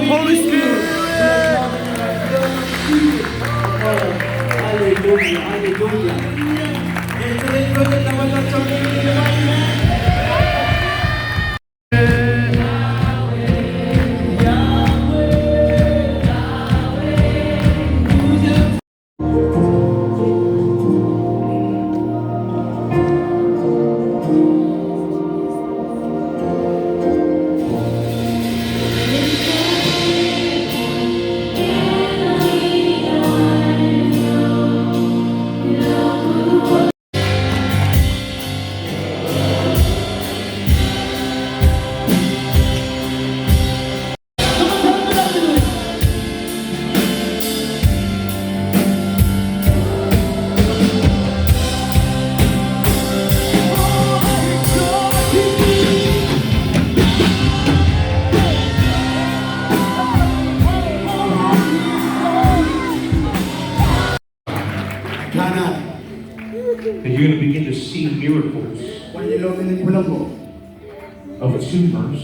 Holy Spirit. Hallelujah. Hallelujah. And you're going to begin to see miracles of tumors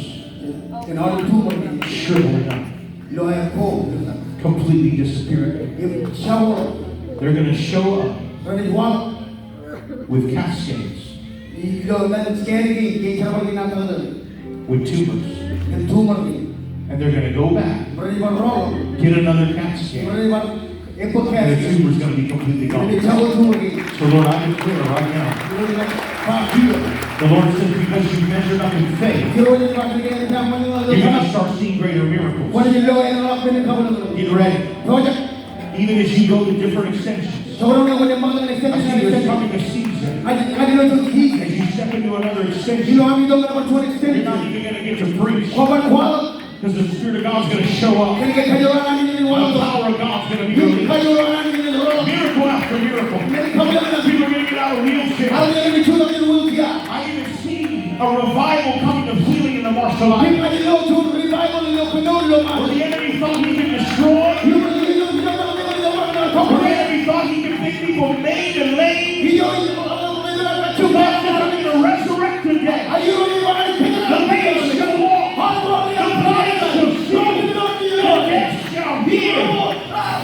shriveling up, completely disappearing. They're going to show up with cascades, with tumors, and they're going to go back, get another cascade, and the tumor's going to be completely gone. So Lord, I declare right now, the Lord says because you measured up in faith, you're going to start seeing greater miracles. Get ready. Even as you go to different extensions, I see there's coming a season. As you step into another extension, you're not even going to get to preach. Because the Spirit of God's going to show up. The power of God's going to be released. Miracle after miracle. People are going to get out of wheelchairs. I even see a revival coming of healing in the Marshallese. Where the enemy thought he could destroy. Where the enemy thought he could make people made and lame. God's going to resurrect again. The lame shall walk. The blind shall see. The deaf shall hear.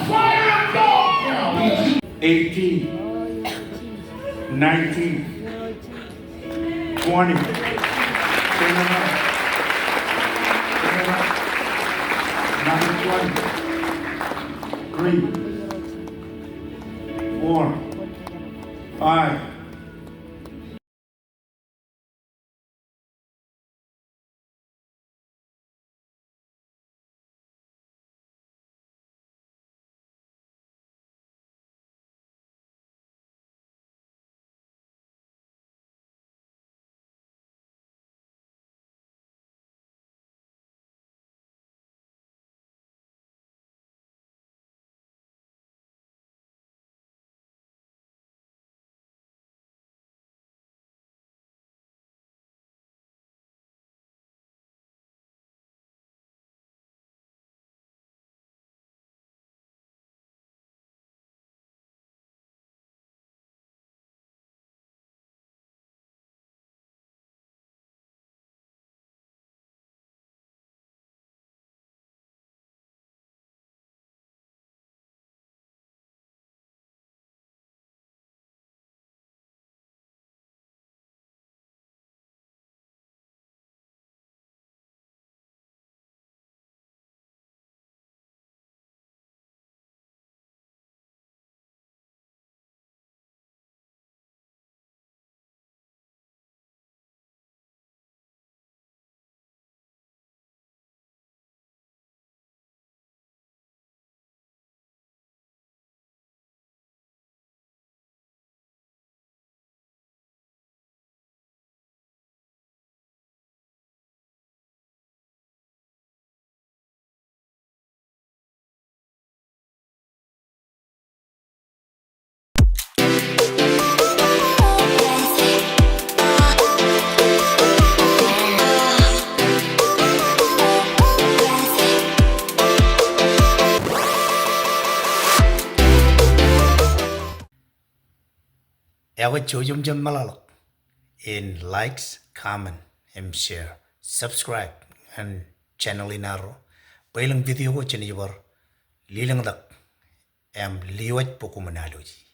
Fire of God shall hear. 18, 19, 20. Number 20. 3, 4, 5. Ewa cho yum jam malalok in likes, comment, share, subscribe, and channel inaro. Pailang video ko chinibar lilang dak liwat po kumanaloji.